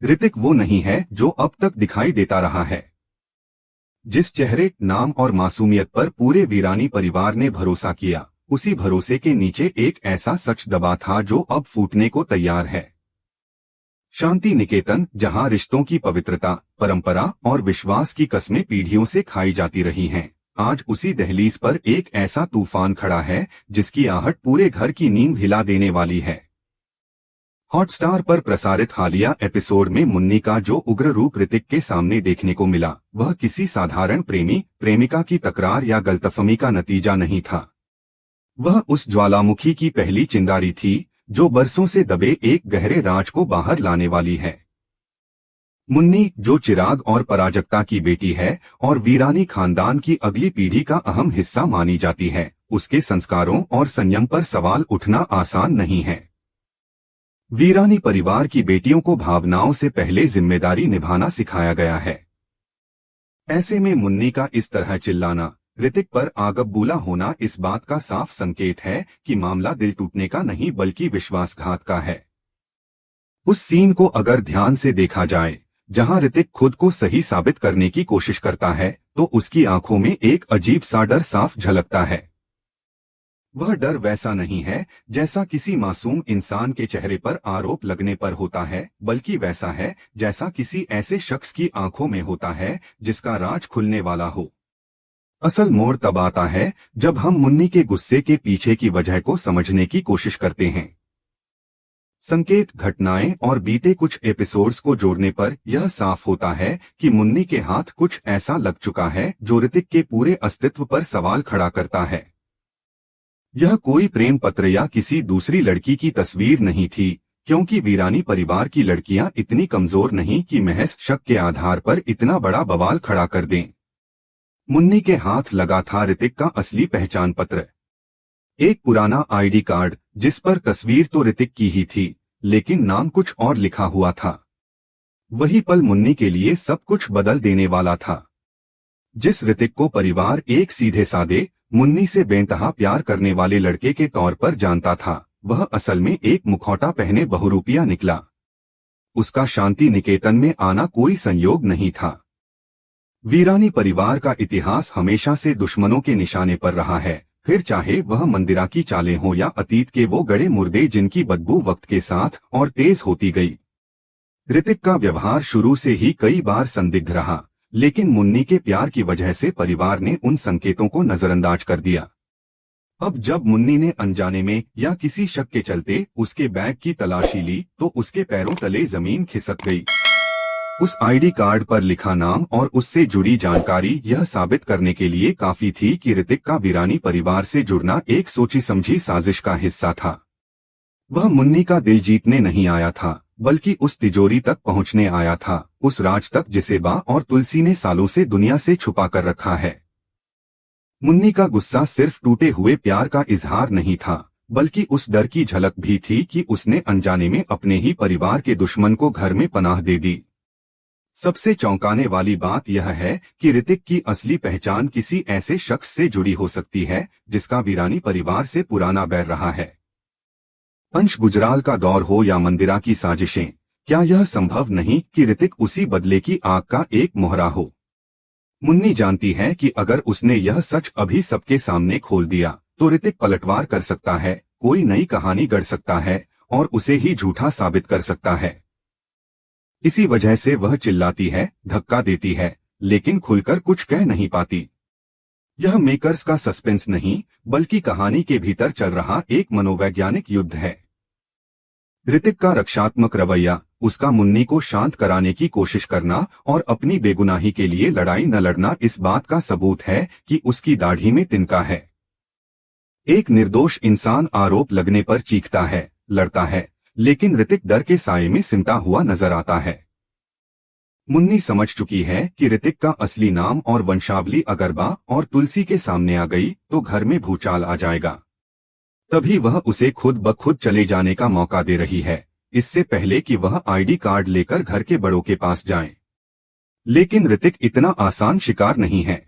ऋतिक वो नहीं है जो अब तक दिखाई देता रहा है। जिस चेहरे, नाम और मासूमियत पर पूरे वीरानी परिवार ने भरोसा किया, उसी भरोसे के नीचे एक ऐसा सच दबा था जो अब फूटने को तैयार है। शांति निकेतन, जहां रिश्तों की पवित्रता, परंपरा और विश्वास की कस्में पीढ़ियों से खाई जाती रही हैं, आज उसी दहलीज पर एक ऐसा तूफान खड़ा है जिसकी आहट पूरे घर की नींद हिला देने वाली है। हॉटस्टार पर प्रसारित हालिया एपिसोड में मुन्नी का जो उग्र रूप ऋतिक के सामने देखने को मिला, वह किसी साधारण प्रेमी प्रेमिका की तकरार या गलतफहमी का नतीजा नहीं था। वह उस ज्वालामुखी की पहली चिंगारी थी जो बरसों से दबे एक गहरे राज को बाहर लाने वाली है। मुन्नी, जो चिराग और पराजक्ता की बेटी है और वीरानी खानदान की अगली पीढ़ी का अहम हिस्सा मानी जाती है, उसके संस्कारों और संयम पर सवाल उठना आसान नहीं है। वीरानी परिवार की बेटियों को भावनाओं से पहले जिम्मेदारी निभाना सिखाया गया है। ऐसे में मुन्नी का इस तरह चिल्लाना, ऋतिक पर आगबूला होना इस बात का साफ संकेत है कि मामला दिल टूटने का नहीं बल्कि विश्वासघात का है। उस सीन को अगर ध्यान से देखा जाए, जहां ऋतिक खुद को सही साबित करने की कोशिश करता है, तो उसकी आंखों में एक अजीब सा डर साफ झलकता है। वह डर वैसा नहीं है जैसा किसी मासूम इंसान के चेहरे पर आरोप लगने पर होता है, बल्कि वैसा है जैसा किसी ऐसे शख्स की आंखों में होता है जिसका राज खुलने वाला हो। असल मोड़ तब आता है जब हम मुन्नी के गुस्से के पीछे की वजह को समझने की कोशिश करते हैं। संकेत, घटनाएं और बीते कुछ एपिसोड्स को जोड़ने पर यह साफ होता है कि मुन्नी के हाथ कुछ ऐसा लग चुका है जो ऋतिक के पूरे अस्तित्व पर सवाल खड़ा करता है। यह कोई प्रेम पत्र या किसी दूसरी लड़की की तस्वीर नहीं थी, क्योंकि वीरानी परिवार की लड़कियां इतनी कमजोर नहीं कि महज शक के आधार पर इतना बड़ा बवाल खड़ा कर दें। मुन्नी के हाथ लगा था ऋतिक का असली पहचान पत्र, एक पुराना आईडी कार्ड जिस पर तस्वीर तो ऋतिक की ही थी, लेकिन नाम कुछ और लिखा हुआ था। वही पल मुन्नी के लिए सब कुछ बदल देने वाला था। जिस ऋतिक को परिवार एक सीधे सादे, मुन्नी से बेइंतहा प्यार करने वाले लड़के के तौर पर जानता था, वह असल में एक मुखौटा पहने बहुरूपिया निकला। उसका शांति निकेतन में आना कोई संयोग नहीं था। वीरानी परिवार का इतिहास हमेशा से दुश्मनों के निशाने पर रहा है, फिर चाहे वह मंदिरा की चालें हो या अतीत के वो गड़े मुर्दे जिनकी बदबू वक्त के साथ और तेज होती गई। ऋतिक का व्यवहार शुरू से ही कई बार संदिग्ध रहा, लेकिन मुन्नी के प्यार की वजह से परिवार ने उन संकेतों को नजरअंदाज कर दिया। अब जब मुन्नी ने अनजाने में या किसी शक के चलते उसके बैग की तलाशी ली, तो उसके पैरों तले जमीन खिसक गई। उस आईडी कार्ड पर लिखा नाम और उससे जुड़ी जानकारी यह साबित करने के लिए काफी थी कि ऋतिक का वीरानी परिवार से जुड़ना एक सोची समझी साजिश का हिस्सा था। वह मुन्नी का दिल जीतने नहीं आया था, बल्कि उस तिजोरी तक पहुंचने आया था, उस राज तक जिसे बा और तुलसी ने सालों से दुनिया से छुपा कर रखा है। मुन्नी का गुस्सा सिर्फ टूटे हुए प्यार का इजहार नहीं था, बल्कि उस डर की झलक भी थी कि उसने अनजाने में अपने ही परिवार के दुश्मन को घर में पनाह दे दी। सबसे चौंकाने वाली बात यह है कि ऋतिक की असली पहचान किसी ऐसे शख्स से जुड़ी हो सकती है जिसका वीरानी परिवार से पुराना बैर रहा है। अंश गुजराल का दौर हो या मंदिरा की साजिशें, क्या यह संभव नहीं कि ऋतिक उसी बदले की आग का एक मोहरा हो? मुन्नी जानती है कि अगर उसने यह सच अभी सबके सामने खोल दिया, तो ऋतिक पलटवार कर सकता है, कोई नई कहानी गढ़ सकता है और उसे ही झूठा साबित कर सकता है। इसी वजह से वह चिल्लाती है, धक्का देती है, लेकिन खुलकर कुछ कह नहीं पाती। यह मेकर्स का सस्पेंस नहीं, बल्कि कहानी के भीतर चल रहा एक मनोवैज्ञानिक युद्ध है। ऋतिक का रक्षात्मक रवैया, उसका मुन्नी को शांत कराने की कोशिश करना और अपनी बेगुनाही के लिए लड़ाई न लड़ना इस बात का सबूत है कि उसकी दाढ़ी में तिनका है। एक निर्दोष इंसान आरोप लगने पर चीखता है, लड़ता है, लेकिन ऋतिक डर के साये में सिमटा हुआ नजर आता है। मुन्नी समझ चुकी है कि ऋतिक का असली नाम और वंशावली अगर बा और तुलसी के सामने आ गई तो घर में भूचाल आ जाएगा। तभी वह उसे खुद ब खुद चले जाने का मौका दे रही है, इससे पहले कि वह आईडी कार्ड लेकर घर के बड़ों के पास जाए। लेकिन ऋतिक इतना आसान शिकार नहीं है।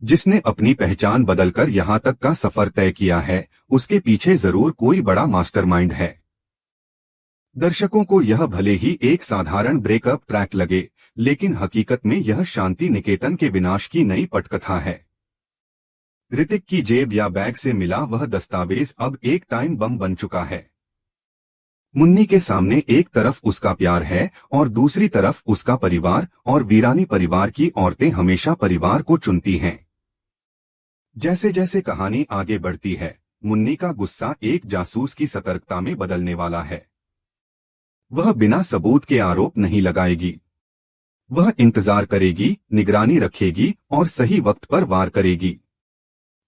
जिसने अपनी पहचान बदलकर यहाँ तक का सफर तय किया है, उसके पीछे जरूर कोई बड़ा मास्टरमाइंड है। दर्शकों को यह भले ही एक साधारण ब्रेकअप ट्रैक लगे, लेकिन हकीकत में यह शांति निकेतन के विनाश की नई पटकथा है। ऋतिक की जेब या बैग से मिला वह दस्तावेज अब एक टाइम बम बन चुका है। मुन्नी के सामने एक तरफ उसका प्यार है और दूसरी तरफ उसका परिवार, और वीरानी परिवार की औरतें हमेशा परिवार को चुनती हैं। जैसे जैसे कहानी आगे बढ़ती है, मुन्नी का गुस्सा एक जासूस की सतर्कता में बदलने वाला है। वह बिना सबूत के आरोप नहीं लगाएगी। वह इंतजार करेगी, निगरानी रखेगी और सही वक्त पर वार करेगी।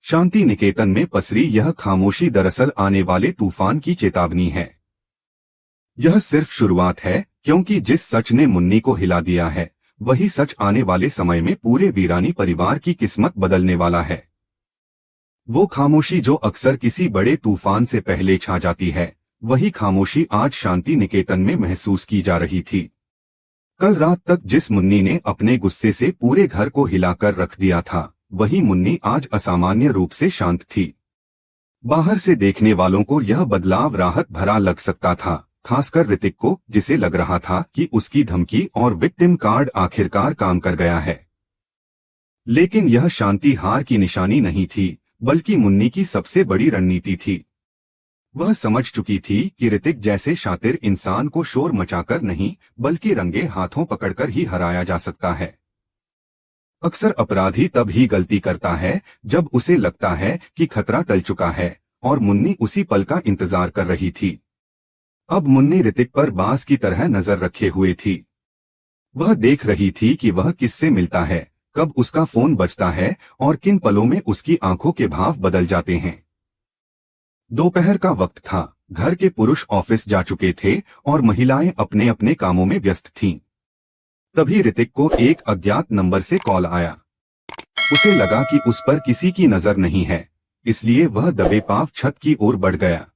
शांति निकेतन में पसरी यह खामोशी दरअसल आने वाले तूफान की चेतावनी है। यह सिर्फ शुरुआत है, क्योंकि जिस सच ने मुन्नी को हिला दिया है, वही सच आने वाले समय में पूरे वीरानी परिवार की किस्मत बदलने वाला है। वो खामोशी जो अक्सर किसी बड़े तूफान से पहले छा जाती है, वही खामोशी आज शांति निकेतन में महसूस की जा रही थी। कल रात तक जिस मुन्नी ने अपने गुस्से से पूरे घर को हिलाकर रख दिया था, वही मुन्नी आज असामान्य रूप से शांत थी। बाहर से देखने वालों को यह बदलाव राहत भरा लग सकता था, खासकर ऋतिक को, जिसे लग रहा था कि उसकी धमकी और विक्टिम कार्ड आखिरकार काम कर गया है। लेकिन यह शांति हार की निशानी नहीं थी, बल्कि मुन्नी की सबसे बड़ी रणनीति थी। वह समझ चुकी थी कि ऋतिक जैसे शातिर इंसान को शोर मचाकर नहीं, बल्कि रंगे हाथों पकड़कर ही हराया जा सकता है। अक्सर अपराधी तब ही गलती करता है जब उसे लगता है कि खतरा टल चुका है, और मुन्नी उसी पल का इंतजार कर रही थी। अब मुन्नी ऋतिक पर बाज की तरह नजर रखे हुए थी। वह देख रही थी कि वह किससे मिलता है, कब उसका फोन बजता है और किन पलों में उसकी आंखों के भाव बदल जाते हैं। दोपहर का वक्त था, घर के पुरुष ऑफिस जा चुके थे और महिलाएं अपने अपने कामों में व्यस्त थीं। तभी ऋतिक को एक अज्ञात नंबर से कॉल आया। उसे लगा कि उस पर किसी की नजर नहीं है, इसलिए वह दबे पांव छत की ओर बढ़ गया।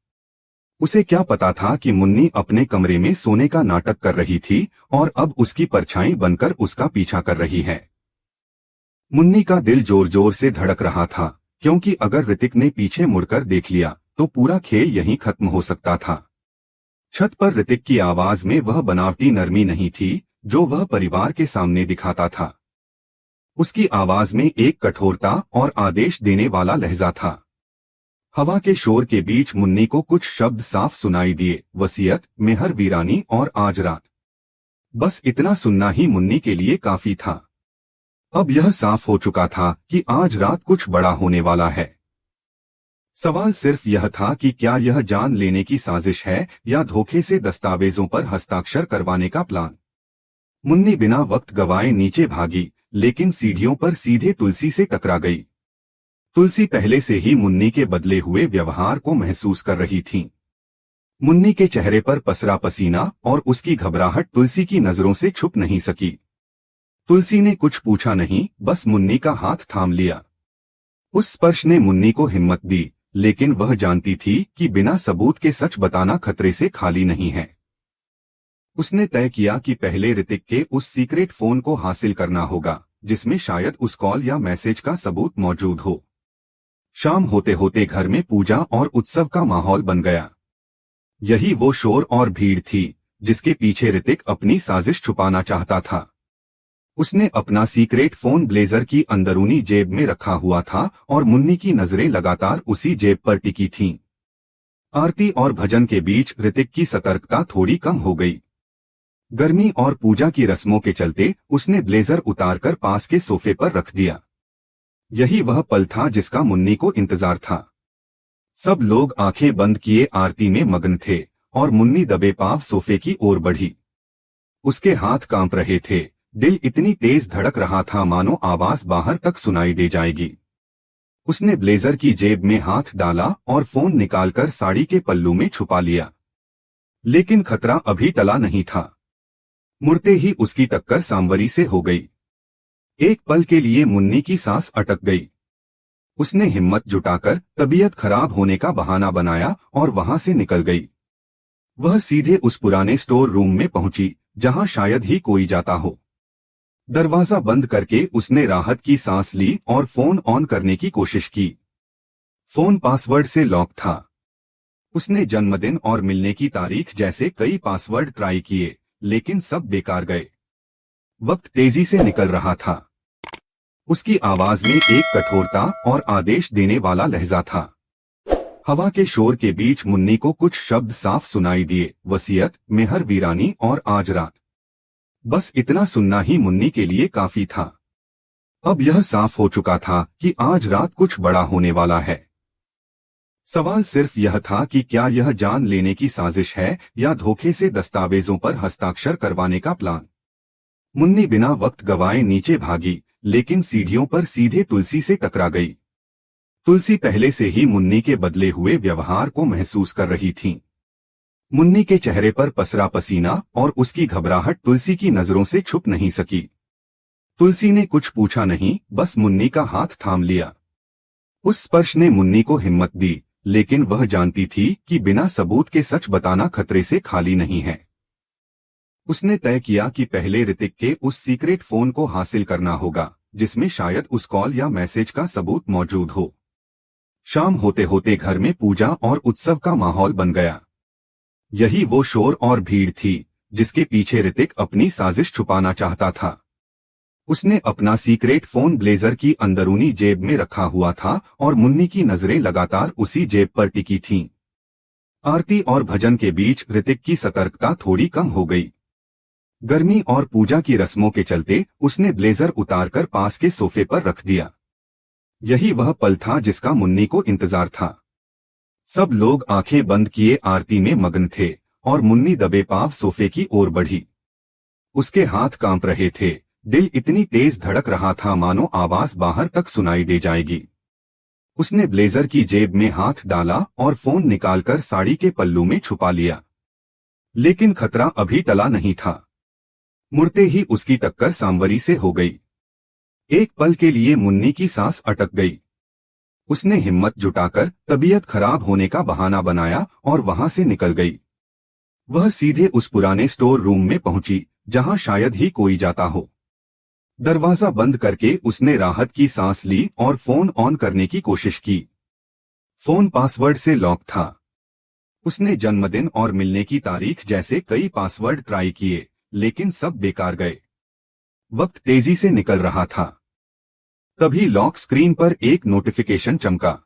उसे क्या पता था कि मुन्नी अपने कमरे में सोने का नाटक कर रही थी और अब उसकी परछाई बनकर उसका पीछा कर रही है। मुन्नी का दिल जोर जोर से धड़क रहा था, क्योंकि अगर ऋतिक ने पीछे मुड़कर देख लिया तो पूरा खेल यहीं खत्म हो सकता था। छत पर ऋतिक की आवाज में वह बनावटी नरमी नहीं थी जो वह परिवार के सामने दिखाता था। उसकी आवाज में एक कठोरता और आदेश देने वाला लहजा था। हवा के शोर के बीच मुन्नी को कुछ शब्द साफ सुनाई दिए, वसीयत, मेहर वीरानी और आज रात। बस इतना सुनना ही मुन्नी के लिए काफी था। अब यह साफ हो चुका था कि आज रात कुछ बड़ा होने वाला है। सवाल सिर्फ यह था कि क्या यह जान लेने की साजिश है या धोखे से दस्तावेजों पर हस्ताक्षर करवाने का प्लान। मुन्नी बिना वक्त गवाए नीचे भागी, लेकिन सीढ़ियों पर सीधे तुलसी से टकरा गई। तुलसी पहले से ही मुन्नी के बदले हुए व्यवहार को महसूस कर रही थी। मुन्नी के चेहरे पर पसरा पसीना और उसकी घबराहट तुलसी की नजरों से छुप नहीं सकी। तुलसी ने कुछ पूछा नहीं, बस मुन्नी का हाथ थाम लिया। उस स्पर्श ने मुन्नी को हिम्मत दी, लेकिन वह जानती थी कि बिना सबूत के सच बताना खतरे से खाली नहीं है। उसने तय किया कि पहले ऋतिक के उस सीक्रेट फोन को हासिल करना होगा, जिसमें शायद उस कॉल या मैसेज का सबूत मौजूद हो। शाम होते होते घर में पूजा और उत्सव का माहौल बन गया। यही वो शोर और भीड़ थी जिसके पीछे ऋतिक अपनी साजिश छुपाना चाहता था। उसने अपना सीक्रेट फोन ब्लेजर की अंदरूनी जेब में रखा हुआ था और मुन्नी की नजरें लगातार उसी जेब पर टिकी थीं। आरती और भजन के बीच ऋतिक की सतर्कता थोड़ी कम हो गई। गर्मी और पूजा की रस्मों के चलते उसने ब्लेजर उतारकर पास के सोफे पर रख दिया। यही वह पल था जिसका मुन्नी को इंतजार था। सब लोग आंखें बंद किए आरती में मग्न थे और मुन्नी दबे पांव सोफे की ओर बढ़ी। उसके हाथ कांप रहे थे, दिल इतनी तेज धड़क रहा था मानो आवाज बाहर तक सुनाई दे जाएगी। उसने ब्लेजर की जेब में हाथ डाला और फोन निकालकर साड़ी के पल्लू में छुपा लिया। लेकिन खतरा अभी टला नहीं था। मुड़ते ही उसकी टक्कर सांवरी से हो गई। एक पल के लिए मुन्नी की सांस अटक गई। उसने हिम्मत जुटाकर तबीयत खराब होने का बहाना बनाया और वहां से निकल गई। वह सीधे उस पुराने स्टोर रूम में पहुंची जहां शायद ही कोई जाता हो। दरवाजा बंद करके उसने राहत की सांस ली और फोन ऑन करने की कोशिश की। फोन पासवर्ड से लॉक था। उसने जन्मदिन और मिलने की तारीख जैसे कई पासवर्ड ट्राई किए, लेकिन सब बेकार गए। वक्त तेजी से निकल रहा था। उसकी आवाज में एक कठोरता और आदेश देने वाला लहजा था। हवा के शोर के बीच मुन्नी को कुछ शब्द साफ सुनाई दिए, वसीयत, मेहर वीरानी और आज रात। बस इतना सुनना ही मुन्नी के लिए काफी था। अब यह साफ हो चुका था कि आज रात कुछ बड़ा होने वाला है। सवाल सिर्फ यह था कि क्या यह जान लेने की साजिश है या धोखे से दस्तावेजों पर हस्ताक्षर करवाने का प्लान। मुन्नी बिना वक्त गवाए नीचे भागी, लेकिन सीढ़ियों पर सीधे तुलसी से टकरा गई। तुलसी पहले से ही मुन्नी के बदले हुए व्यवहार को महसूस कर रही थी। मुन्नी के चेहरे पर पसरा पसीना और उसकी घबराहट तुलसी की नजरों से छुप नहीं सकी। तुलसी ने कुछ पूछा नहीं, बस मुन्नी का हाथ थाम लिया। उस स्पर्श ने मुन्नी को हिम्मत दी, लेकिन वह जानती थी कि बिना सबूत के सच बताना खतरे से खाली नहीं है। उसने तय किया कि पहले ऋतिक के उस सीक्रेट फोन को हासिल करना होगा, जिसमें शायद उस कॉल या मैसेज का सबूत मौजूद हो। शाम होते होते घर में पूजा और उत्सव का माहौल बन गया। यही वो शोर और भीड़ थी जिसके पीछे ऋतिक अपनी साजिश छुपाना चाहता था। उसने अपना सीक्रेट फोन ब्लेजर की अंदरूनी जेब में रखा हुआ था और मुन्नी की नजरें लगातार उसी जेब पर टिकी थीं। आरती और भजन के बीच ऋतिक की सतर्कता थोड़ी कम हो गई। गर्मी और पूजा की रस्मों के चलते उसने ब्लेजर उतारकर पास के सोफे पर रख दिया। यही वह पल था जिसका मुन्नी को इंतजार था। सब लोग आंखें बंद किए आरती में मग्न थे और मुन्नी दबे पांव सोफे की ओर बढ़ी। उसके हाथ कांप रहे थे, दिल इतनी तेज धड़क रहा था मानो आवाज बाहर तक सुनाई दे जाएगी। उसने ब्लेजर की जेब में हाथ डाला और फोन निकालकर साड़ी के पल्लू में छुपा लिया। लेकिन खतरा अभी टला नहीं था। मुड़ते ही उसकी टक्कर सांवरी से हो गई। एक पल के लिए मुन्नी की सांस अटक गई। उसने हिम्मत जुटाकर तबीयत खराब होने का बहाना बनाया और वहां से निकल गई। वह सीधे उस पुराने स्टोर रूम में पहुंची जहां शायद ही कोई जाता हो। दरवाजा बंद करके उसने राहत की सांस ली और फोन ऑन करने की कोशिश की। फोन पासवर्ड से लॉक था। उसने जन्मदिन और मिलने की तारीख जैसे कई पासवर्ड ट्राई किए, लेकिन सब बेकार गए। वक्त तेजी से निकल रहा था। तभी लॉक स्क्रीन पर एक नोटिफिकेशन चमका।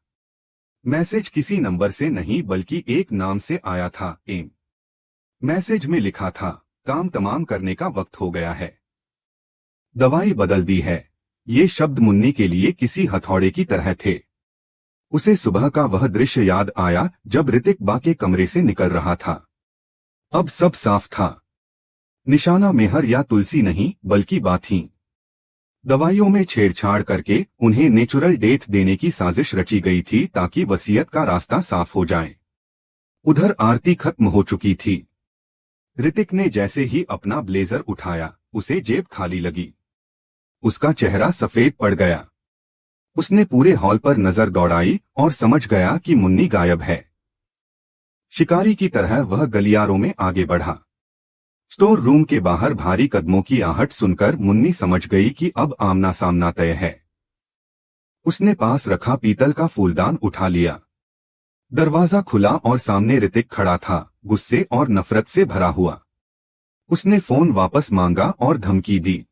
मैसेज किसी नंबर से नहीं बल्कि एक नाम से आया था, एम। मैसेज में लिखा था, काम तमाम करने का वक्त हो गया है। दवाई बदल दी है। ये शब्द मुन्नी के लिए किसी हथौड़े की तरह थे। उसे सुबह का वह दृश्य याद आया जब ऋतिक बा के कमरे से निकल रहा था। अब सब साफ था। निशाना मेहर या तुलसी नहीं बल्कि बा थी। दवाइयों में छेड़छाड़ करके उन्हें नेचुरल डेथ देने की साजिश रची गई थी ताकि वसीयत का रास्ता साफ हो जाए। उधर आरती खत्म हो चुकी थी। ऋतिक ने जैसे ही अपना ब्लेजर उठाया, उसे जेब खाली लगी। उसका चेहरा सफेद पड़ गया। उसने पूरे हॉल पर नजर दौड़ाई और समझ गया कि मुन्नी गायब है। शिकारी की तरह वह गलियारों में आगे बढ़ा। स्टोर रूम के बाहर भारी कदमों की आहट सुनकर मुन्नी समझ गई कि अब आमना सामना तय है। उसने पास रखा पीतल का फूलदान उठा लिया। दरवाजा खुला और सामने ऋतिक खड़ा था, गुस्से और नफरत से भरा हुआ। उसने फोन वापस मांगा और धमकी दी।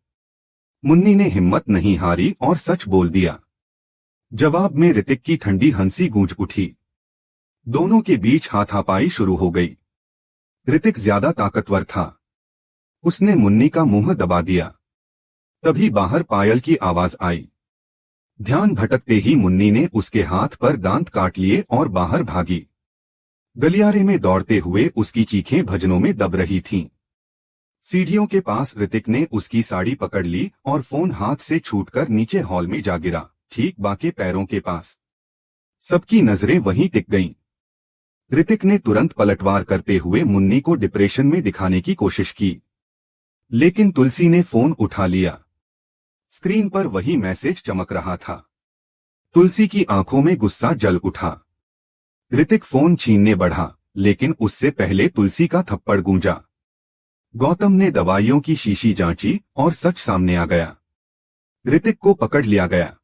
मुन्नी ने हिम्मत नहीं हारी और सच बोल दिया। जवाब में ऋतिक की ठंडी हंसी गूंज उठी। दोनों के बीच हाथापाई शुरू हो गई। ऋतिक ज्यादा ताकतवर था। उसने मुन्नी का मुंह दबा दिया। तभी बाहर पायल की आवाज आई। ध्यान भटकते ही मुन्नी ने उसके हाथ पर दांत काट लिए और बाहर भागी। गलियारे में दौड़ते हुए उसकी चीखें भजनों में दब रही थीं। सीढ़ियों के पास ऋतिक ने उसकी साड़ी पकड़ ली और फोन हाथ से छूटकर नीचे हॉल में जा गिरा, ठीक बाके पैरों के पास। सबकी नजरें वहीं टिक गईं। ऋतिक ने तुरंत पलटवार करते हुए मुन्नी को डिप्रेशन में दिखाने की कोशिश की, लेकिन तुलसी ने फोन उठा लिया। स्क्रीन पर वही मैसेज चमक रहा था। तुलसी की आंखों में गुस्सा जल उठा। ऋतिक फोन छीनने बढ़ा, लेकिन उससे पहले तुलसी का थप्पड़ गूंजा। गौतम ने दवाइयों की शीशी जांची और सच सामने आ गया। ऋतिक को पकड़ लिया गया।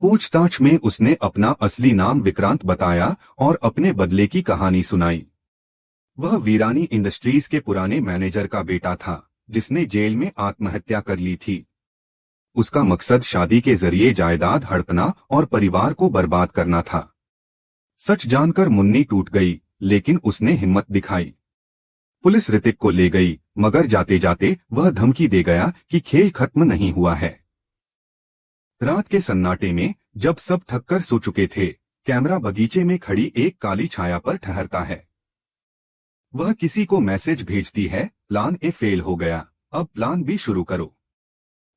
पूछताछ में उसने अपना असली नाम विक्रांत बताया और अपने बदले की कहानी सुनाई। वह वीरानी इंडस्ट्रीज के पुराने मैनेजर का बेटा था, जिसने जेल में आत्महत्या कर ली थी। उसका मकसद शादी के जरिए जायदाद हड़पना और परिवार को बर्बाद करना था। सच जानकर मुन्नी टूट गई, लेकिन उसने हिम्मत दिखाई। पुलिस ऋतिक को ले गई, मगर जाते जाते वह धमकी दे गया कि खेल खत्म नहीं हुआ है। रात के सन्नाटे में जब सब थककर सो चुके थे, कैमरा बगीचे में खड़ी एक काली छाया पर ठहरता है। वह किसी को मैसेज भेजती है, प्लान ए फेल हो गया, अब प्लान बी शुरू करो।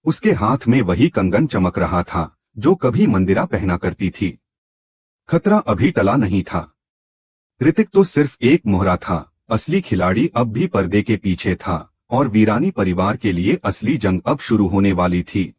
उसके हाथ में वही कंगन चमक रहा था जो कभी मंदिरा पहना करती थी। खतरा अभी टला नहीं था। ऋतिक तो सिर्फ एक मोहरा था, असली खिलाड़ी अब भी पर्दे के पीछे था और वीरानी परिवार के लिए असली जंग अब शुरू होने वाली थी।